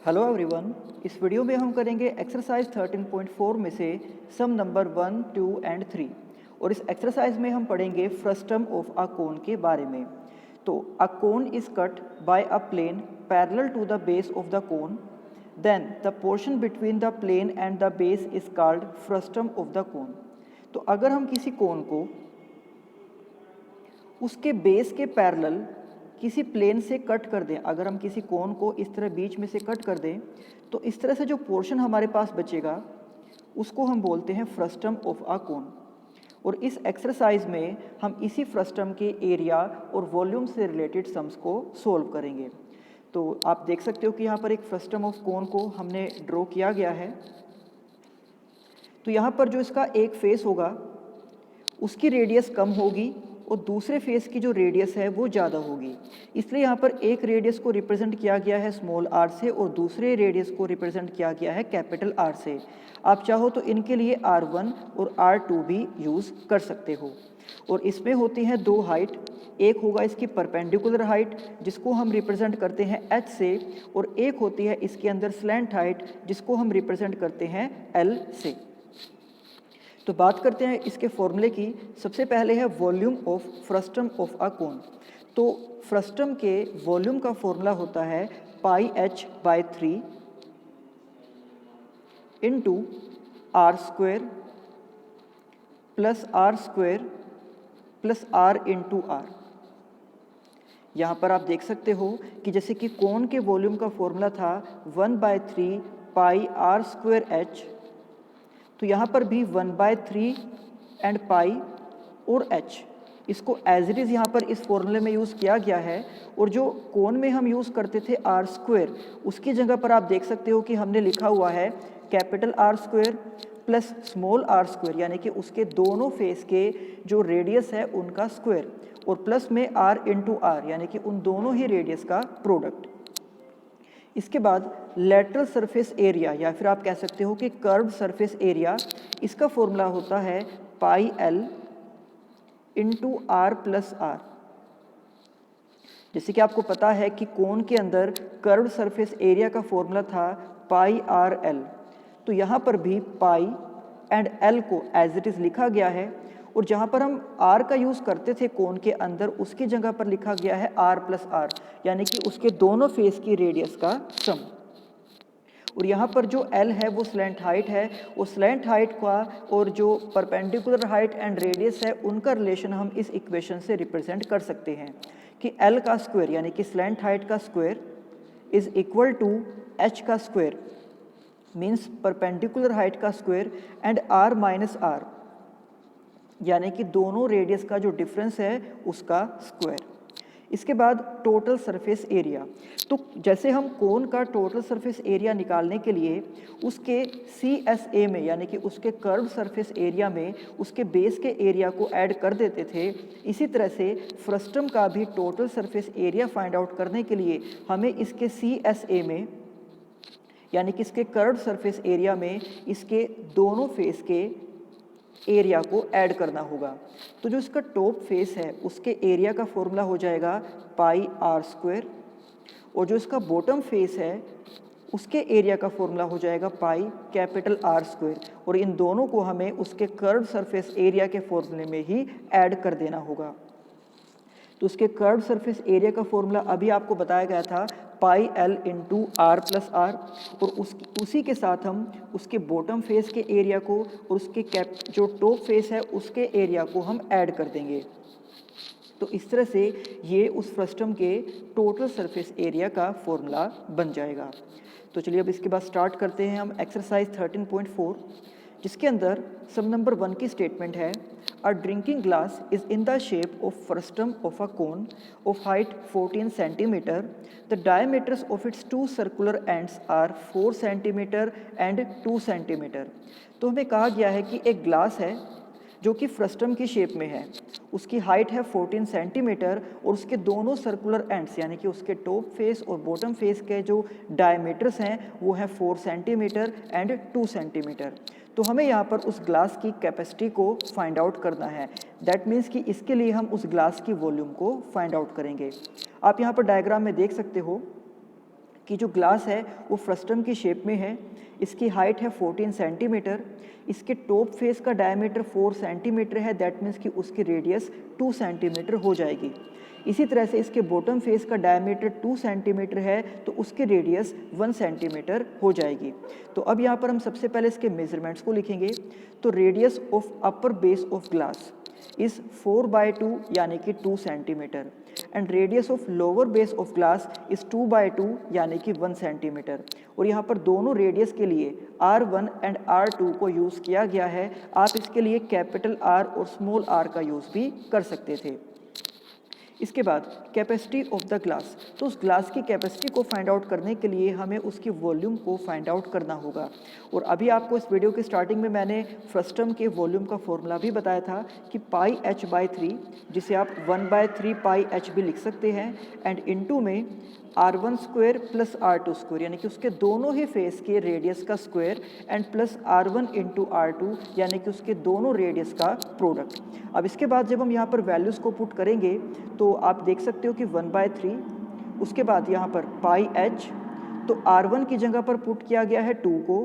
Hello everyone, इस video में हम करेंगे एक्सरसाइज 13.4 में से सम नंबर 1, 2 एंड 3 और इस एक्सरसाइज में हम पढ़ेंगे फ्रस्टम ऑफ अ कोन के बारे में। तो a cone is cut by a plane parallel to the base of the cone, then the portion between the plane and the base is called frustum of the cone. तो अगर हम किसी कोन को उसके बेस के पैरेलल किसी plane से cut कर दें, अगर हम किसी कोन को इस तरह बीच में से कट कर दें तो इस तरह से जो पोर्शन हमारे पास बचेगा उसको हम बोलते हैं फ्रस्टम ऑफ अ कोन। और इस एक्सरसाइज में हम इसी फ्रस्टम के एरिया और वॉल्यूम से रिलेटेड सम्स को सोल्व करेंगे। तो आप देख सकते हो कि यहाँ पर एक फ्रस्टम ऑफ कोन को हमने ड्रॉ किया गया है। तो यहाँ पर जो इसका एक फेस होगा उसकी रेडियस कम होगी और दूसरे फेस की जो रेडियस है वो ज़्यादा होगी, इसलिए यहाँ पर एक रेडियस को रिप्रेजेंट किया गया है स्मॉल आर से और दूसरे रेडियस को रिप्रेजेंट किया गया है कैपिटल आर से। आप चाहो तो इनके लिए R1 और R2 भी यूज़ कर सकते हो। और इसमें होती हैं दो हाइट, एक होगा इसकी परपेंडिकुलर हाइट जिसको हम रिप्रेजेंट करते हैं H से, और एक होती है इसके अंदर स्लैंट हाइट जिसको हम रिप्रेजेंट करते हैं L से। तो बात करते हैं इसके फॉर्मूले की। सबसे पहले है volume of frustum of a cone. तो फ्रस्टम के वॉल्यूम का फॉर्मूला होता है pi h by 3 into R square plus R into R. यहाँ पर आप देख सकते हो कि जैसे कि कोन के वॉल्यूम का फॉर्मूला था 1/3 पाई आर स्क्वेयर एच, तो यहाँ पर भी 1/3 एंड पाई और h, इसको एज इट इज़ यहाँ पर इस फॉर्मूले में यूज़ किया गया है। और जो कोन में हम यूज़ करते थे आर स्क्वेयर, उसकी जगह पर आप देख सकते हो कि हमने लिखा हुआ है capital R square plus small R square, यानी कि उसके दोनों फेस के जो रेडियस है उनका स्क्वायर, और प्लस में आर इंटू आर यानी कि उन दोनों ही रेडियस का प्रोडक्ट। इसके बाद लेटरल सरफेस एरिया या फिर आप कह सकते हो कि कर्व्ड सरफेस एरिया, इसका फॉर्मूला होता है pi L into R plus R. जैसे कि आपको पता है कि कोन के अंदर कर्व्ड सरफेस एरिया का फॉर्मूला था पाई आर एल, तो यहाँ पर भी पाई एंड एल को एज इट इज़ लिखा गया है, और जहाँ पर हम r का यूज़ करते थे कोन के अंदर उसकी जगह पर लिखा गया है r प्लस आर, यानी कि उसके दोनों फेस की रेडियस का सम। और यहाँ पर जो l है वो स्लैंट हाइट है, और स्लैंट हाइट का और जो परपेंडिकुलर हाइट एंड रेडियस है उनका रिलेशन हम इस इक्वेशन से रिप्रेजेंट कर सकते हैं कि l का स्क्वायर यानी कि स्लैंट हाइट का square is equal to h का स्क्वायर मीन्स परपेंडिकुलर हाइट का square and r minus R, यानी कि दोनों रेडियस का जो डिफरेंस है उसका स्क्वायर। इसके बाद टोटल सरफेस एरिया। तो जैसे हम कोन का टोटल सरफेस एरिया निकालने के लिए उसके CSA में यानी कि उसके कर्व सरफेस एरिया में उसके बेस के एरिया को ऐड कर देते थे, इसी तरह से फ्रस्टम का भी total surface area find out करने के लिए हमें इसके CSA में यानी कि इसके कर्व सरफेस एरिया में इसके दोनों फेस के एरिया को ऐड करना होगा। तो जो इसका टॉप फेस है उसके एरिया का फॉर्मूला हो जाएगा पाई आर स्क्वायर, और जो इसका बॉटम फेस है उसके एरिया का फॉर्मूला हो जाएगा पाई कैपिटल आर स्क्वायर, और इन दोनों को हमें उसके कर्व सरफेस एरिया के फॉर्मूले में ही ऐड कर देना होगा। तो उसके कर्व सरफेस एरिया का फॉर्मूला अभी आपको बताया गया था pi L into R plus R, और उसी के साथ हम उसके बॉटम फेस के एरिया को और उसके जो टॉप फेस है उसके एरिया को हम ऐड कर देंगे। तो इस तरह से ये उस फ्रस्टम के टोटल सरफेस एरिया का फॉर्मूला बन जाएगा। तो चलिए अब इसके बाद स्टार्ट करते हैं हम एक्सरसाइज 13.4, जिसके अंदर सम नंबर 1 की स्टेटमेंट है a drinking glass is in the shape of frustum of a cone of height 14 centimetre, the diameters of its two circular ends are 4 centimetre and 2 centimetre. तो हमें कहा गया है कि एक ग्लास है जो कि फ्रस्टम की शेप में है, उसकी हाइट है 14 सेंटीमीटर और उसके दोनों सर्कुलर एंड्स यानी कि उसके टॉप फेस और बॉटम फेस के जो डायमीटर्स हैं वो है 4 सेंटीमीटर एंड 2 सेंटीमीटर। तो हमें यहाँ पर उस ग्लास की कैपेसिटी को फाइंड आउट करना है। दैट मीन्स कि इसके लिए हम उस ग्लास की वॉल्यूम को फाइंड आउट करेंगे। आप यहाँ पर डायग्राम में देख सकते हो कि जो ग्लास है वो फ्रस्टम की शेप में है, इसकी हाइट है 14 सेंटीमीटर, इसके टॉप फेस का डायमीटर 4 सेंटीमीटर है, दैट मीन्स कि उसकी रेडियस 2 सेंटीमीटर हो जाएगी। इसी तरह से इसके बॉटम फेस का डायमीटर 2 सेंटीमीटर है तो उसकी रेडियस 1 सेंटीमीटर हो जाएगी। तो अब यहाँ पर हम सबसे पहले इसके मेजरमेंट्स को लिखेंगे। तो radius of upper base of glass is 4/2 यानी कि 2 centimetre and radius of lower base of glass is 2/2 यानी कि 1 सेंटीमीटर। और यहाँ पर दोनों रेडियस के लिए R1 एंड R2 को यूज़ किया गया है। आप इसके लिए कैपिटल R और स्मॉल r का यूज़ भी कर सकते थे। इसके बाद कैपेसिटी ऑफ द ग्लास, तो उस ग्लास की कैपेसिटी को फाइंड आउट करने के लिए हमें उसकी वॉल्यूम को फाइंड आउट करना होगा। और अभी आपको इस वीडियो के स्टार्टिंग में मैंने फ्रस्टम के वॉल्यूम का फॉर्मूला भी बताया था कि πh/3, जिसे आप 1/3 πh भी लिख सकते हैं, एंड इनटू में R1² प्लस R2² यानी कि उसके दोनों ही फेस के रेडियस का square and plus R1 into R2 यानी कि उसके दोनों रेडियस का प्रोडक्ट। अब इसके बाद जब हम यहाँ पर वैल्यूज़ को पुट करेंगे तो आप देख सकते हो कि 1/3, उसके बाद यहाँ पर πh, तो R1 की जगह पर पुट किया गया है 2 को,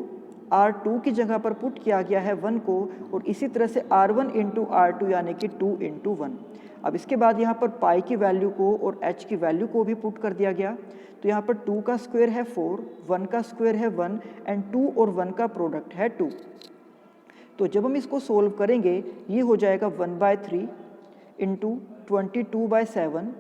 R2 की जगह पर पुट किया गया है 1 को, और इसी तरह से R1 इंटू R2 यानी कि 2 इंटू 1। अब इसके बाद यहाँ पर पाई की वैल्यू को और h की वैल्यू को भी पुट कर दिया गया। तो यहाँ पर 2 का स्क्वायर है 4, 1 का स्क्वायर है 1 एंड 2 और 1 का प्रोडक्ट है 2। तो जब हम इसको सोल्व करेंगे ये हो जाएगा 1/3 इंटू 22/7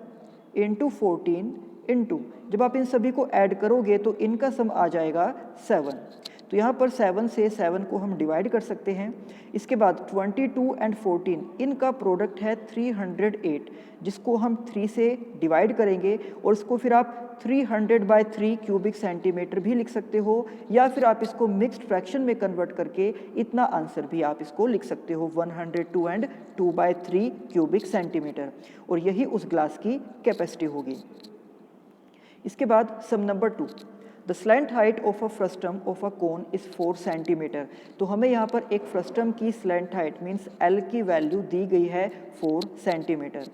इंटू 14 इंटू, जब आप इन सभी को ऐड करोगे तो इनका सम आ जाएगा 7। तो यहाँ पर 7 से 7 को हम डिवाइड कर सकते हैं। इसके बाद 22 एंड 14 इनका प्रोडक्ट है 308, जिसको हम 3 से डिवाइड करेंगे और इसको फिर आप 300/3 क्यूबिक सेंटीमीटर भी लिख सकते हो, या फिर आप इसको मिक्स्ड फ्रैक्शन में कन्वर्ट करके इतना आंसर भी आप इसको लिख सकते हो 102 एंड 2/3 क्यूबिक सेंटीमीटर। और यही उस ग्लास की कैपेसिटी होगी। इसके बाद sum number 2, the slant height of a frustum of a cone is 4 centimetre. तो हमें यहाँ पर एक फ्रस्टम की स्लैंट हाइट मीन्स L की वैल्यू दी गई है 4 centimetre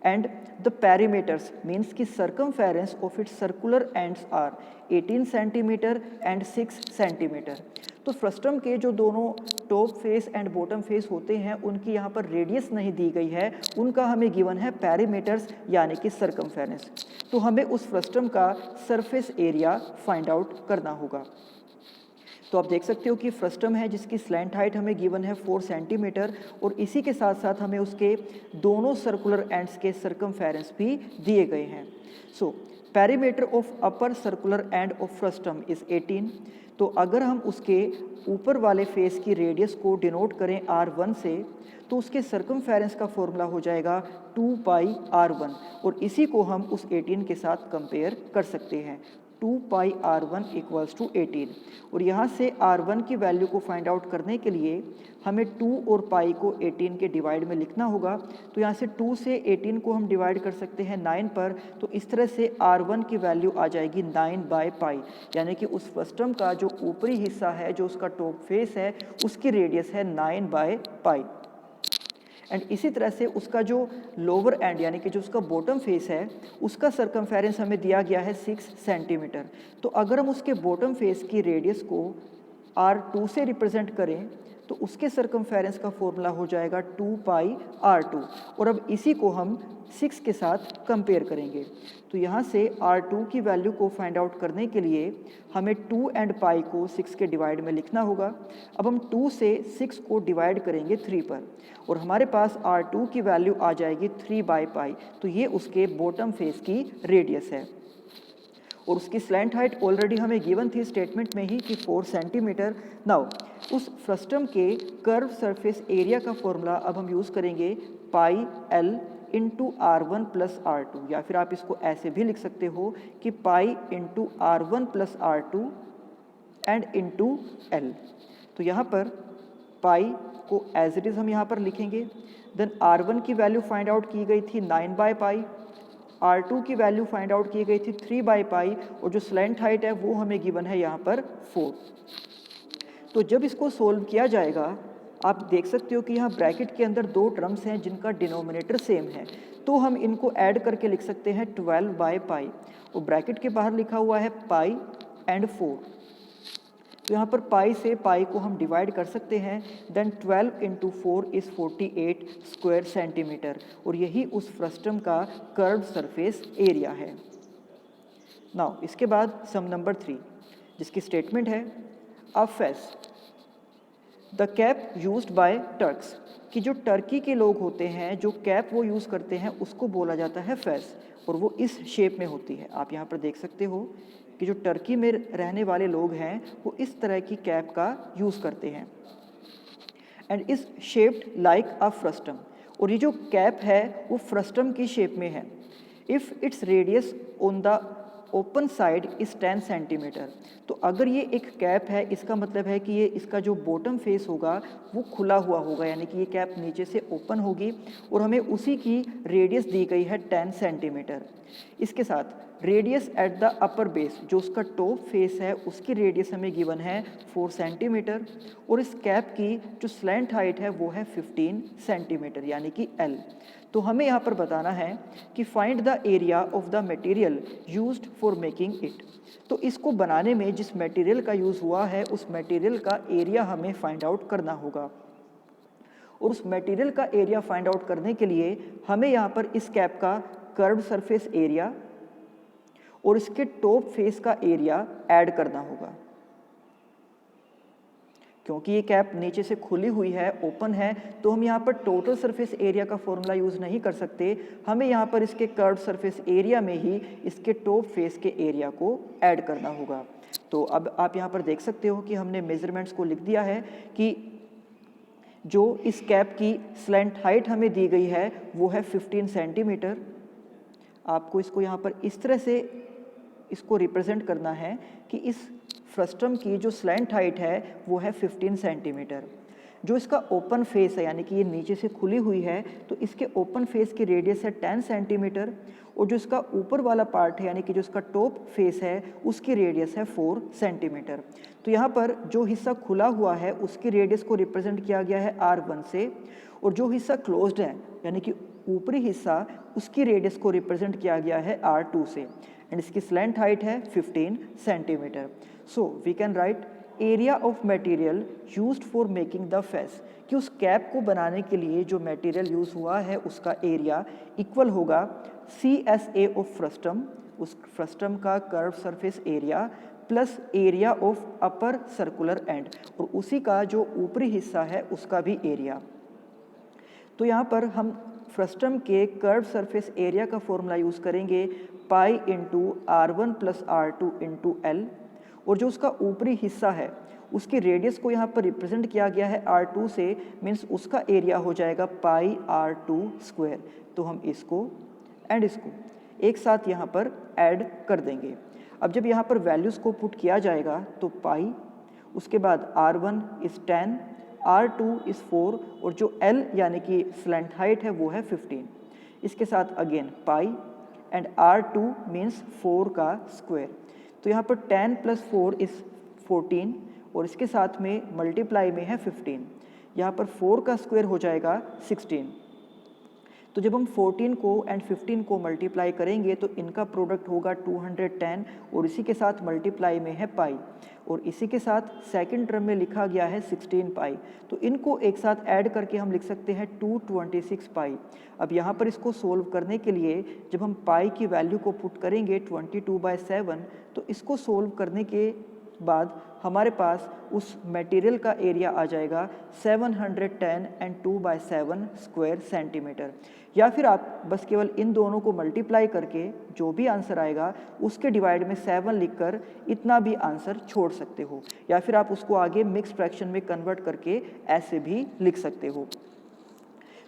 and the perimeters means की circumference of its circular ends are 18 centimetre and 6 centimetre. तो फ्रस्टम के जो दोनों top face and bottom face होते हैं उनकी यहाँ पर रेडियस नहीं दी गई है, उनका हमें गिवन है पैरीमीटर्स यानी कि सर्कमफेरेंस। तो हमें उस फ्रस्टम का सरफेस एरिया फाइंड आउट करना होगा। तो आप देख सकते हो कि फ्रस्टम है जिसकी स्लैंट हाइट हमें गिवन है 4 सेंटीमीटर और इसी के साथ साथ हमें उसके दोनों सर्कुलर एंड्स के सर्कमफेरेंस भी दिए गए हैं। So perimeter of upper circular end of frustum is 18। तो अगर हम उसके ऊपर वाले फेस की रेडियस को डिनोट करें R1 से तो उसके सर्कमफेरेंस का फॉर्मूला हो जाएगा 2πr1 और इसी को हम उस 18 के साथ कंपेयर कर सकते हैं। 2πr1 इक्वल्स टू 18 और यहाँ से R1 की वैल्यू को फाइंड आउट करने के लिए हमें 2 और पाई को 18 के डिवाइड में लिखना होगा। तो यहाँ से 2 से 18 को हम डिवाइड कर सकते हैं 9 पर। तो इस तरह से R1 की वैल्यू आ जाएगी 9/पाई, यानी कि उस फ्रस्टम का जो ऊपरी हिस्सा है जो उसका टॉप फेस है उसकी रेडियस है 9/पाई। एंड इसी तरह से उसका जो लोअर एंड यानी कि जो उसका बॉटम फेस है उसका सर्कमफेरेंस हमें दिया गया है 6 सेंटीमीटर। तो अगर हम उसके बॉटम फेस की रेडियस को R2 से रिप्रेजेंट करें तो उसके सर्कमफेरेंस का फॉर्मूला हो जाएगा 2πr2 और अब इसी को हम 6 के साथ कंपेयर करेंगे। तो यहाँ से R2 की वैल्यू को फाइंड आउट करने के लिए हमें 2 एंड पाई को 6 के डिवाइड में लिखना होगा। अब हम 2 से 6 को डिवाइड करेंगे 3 पर और हमारे पास R2 की वैल्यू आ जाएगी 3/पाई। तो ये उसके बॉटम फेस की रेडियस है और उसकी स्लैंट हाइट ऑलरेडी हमें गिवन थी स्टेटमेंट में ही कि 4 सेंटीमीटर। नाउ उस फ्रस्टम के कर्व सरफेस एरिया का फॉर्मूला अब हम यूज़ करेंगे πL into R1 plus R2, या फिर आप इसको ऐसे भी लिख सकते हो कि pi into R1 plus R2 and into L। तो यहाँ पर पाई को एज इट इज़ हम यहाँ पर लिखेंगे। देन R1 की वैल्यू फाइंड आउट की गई थी 9/पाई, R2 की वैल्यू फाइंड आउट की गई थी 3/पाई और जो स्लैंट हाइट है वो हमें गिवन है यहाँ पर 4। तो जब इसको सोल्व किया जाएगा आप देख सकते हो कि यहाँ ब्रैकेट के अंदर दो टर्म्स हैं जिनका डिनोमिनेटर सेम है, तो हम इनको ऐड करके लिख सकते हैं 12/π, और ब्रैकेट के बाहर लिखा हुआ है पाई एंड 4। तो यहाँ पर पाई से पाई को हम डिवाइड कर सकते हैं, देन 12 × 4 इज़ 48 स्क्वायर सेंटीमीटर, और यही उस फ्रस्टम का कर्व्ड सरफेस एरिया है। नाउ इसके बाद सम नंबर 3, जिसकी स्टेटमेंट है अ face the cap used by Turks, कि जो टर्की के लोग होते हैं जो कैप वो यूज़ करते हैं उसको बोला जाता है फेस, और वो इस शेप में होती है। आप यहाँ पर देख सकते हो कि जो टर्की में रहने वाले लोग हैं वो इस तरह की कैप का यूज़ करते हैं, and is shaped like a frustum, और ये जो कैप है वो फ्रस्टम की शेप में है। If its radius on the open side is 10 centimetre, तो अगर ये एक कैप है इसका मतलब है कि ये इसका जो बॉटम फेस होगा वो खुला हुआ होगा, यानी कि ये कैप नीचे से ओपन होगी, और हमें उसी की रेडियस दी गई है 10 सेंटीमीटर। इसके साथ radius at the upper base, जो उसका टॉप फेस है उसकी रेडियस हमें गिवन है 4 सेंटीमीटर, और इस कैप की जो स्लैंट हाइट है वो है 15 सेंटीमीटर यानी कि L। तो हमें यहाँ पर बताना है कि find the area of the material used for making it. तो इसको बनाने में जिस मटेरियल का यूज़ हुआ है उस मटेरियल का एरिया हमें फाइंड आउट करना होगा, और उस मटेरियल का एरिया फाइंड आउट करने के लिए हमें यहाँ पर इस कैप का कर्व्ड सरफेस एरिया और इसके टॉप फेस का एरिया ऐड करना होगा। क्योंकि ये कैप नीचे से खुली हुई है, ओपन है, तो हम यहाँ पर टोटल सरफेस एरिया का फॉर्मूला यूज़ नहीं कर सकते, हमें यहाँ पर इसके कर्व्ड सरफेस एरिया में ही इसके टॉप फेस के एरिया को ऐड करना होगा। तो अब आप यहाँ पर देख सकते हो कि हमने मेजरमेंट्स को लिख दिया है कि जो इस कैप की स्लैंट हाइट हमें दी गई है वो है 15 सेंटीमीटर। आपको इसको यहाँ पर इस तरह से इसको रिप्रेजेंट करना है कि इस फ्रस्टम की जो स्लैंट हाइट है वो है 15 सेंटीमीटर। जो इसका ओपन फेस है यानी कि ये नीचे से खुली हुई है, तो इसके ओपन फेस की रेडियस है 10 सेंटीमीटर, और जो इसका ऊपर वाला पार्ट है यानी कि जो इसका टॉप फेस है उसकी रेडियस है 4 सेंटीमीटर। तो यहाँ पर जो हिस्सा खुला हुआ है उसकी रेडियस को रिप्रेजेंट किया गया है R1 से, और जो हिस्सा क्लोज्ड है यानी कि ऊपरी हिस्सा उसकी रेडियस को रिप्रेजेंट किया गया है R2 से, एंड इसकी स्लैंट हाइट है 15 centimetre. So we can write area of material used for making the face, कि उस कैप को बनाने के लिए जो मटेरियल यूज़ हुआ है उसका एरिया इक्वल होगा CSA ऑफ फ्रस्टम, उस फ्रस्टम का curve surface area, plus area of upper circular and, और उसी का जो ऊपरी हिस्सा है उसका भी एरिया। तो यहाँ पर हम फ्रस्टम के कर्व सरफेस एरिया का फॉर्मूला यूज़ करेंगे pi into R1 + R2 × L, और जो उसका ऊपरी हिस्सा है उसकी रेडियस को यहाँ पर रिप्रेजेंट किया गया है R2 से, मीन्स उसका एरिया हो जाएगा पाई R2 स्क्वायर। तो हम इसको एंड इसको एक साथ यहाँ पर ऐड कर देंगे। अब जब यहाँ पर वैल्यूज़ को पुट किया जाएगा तो पाई, उसके बाद R1 इज़ 10, R2 इज़ 4, और जो L यानी कि स्लैंट हाइट है वो है 15। इसके साथ again pi and R2 means 4 का स्क्वायर। तो यहाँ पर 10 + 4 इज़ 14, और इसके साथ में मल्टीप्लाई में है 15। यहाँ पर 4 का स्क्वायर हो जाएगा 16। तो जब हम 14 को एंड 15 को मल्टीप्लाई करेंगे तो इनका प्रोडक्ट होगा 210, और इसी के साथ मल्टीप्लाई में है पाई, और इसी के साथ सेकंड टर्म में लिखा गया है 16 पाई। तो इनको एक साथ ऐड करके हम लिख सकते हैं 226 पाई। अब यहाँ पर इसको सोल्व करने के लिए जब हम पाई की वैल्यू को पुट करेंगे 22/7, तो इसको सोल्व करने के बाद हमारे पास उस मटेरियल का एरिया आ जाएगा 710 एंड 2/7 स्क्वायर सेंटीमीटर। या फिर आप बस केवल इन दोनों को मल्टीप्लाई करके जो भी आंसर आएगा उसके डिवाइड में 7 लिखकर इतना भी आंसर छोड़ सकते हो, या फिर आप उसको आगे मिक्स फ्रैक्शन में कन्वर्ट करके ऐसे भी लिख सकते हो।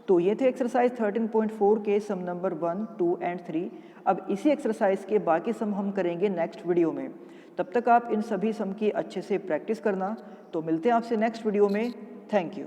तो ये थे एक्सरसाइज 13.4 के सम नंबर 1, 2 एंड 3। अब इसी एक्सरसाइज के बाकी सम हम करेंगे नेक्स्ट वीडियो में। तब तक आप इन सभी सम की अच्छे से प्रैक्टिस करना। तो मिलते हैं आपसे नेक्स्ट वीडियो में। Thank you.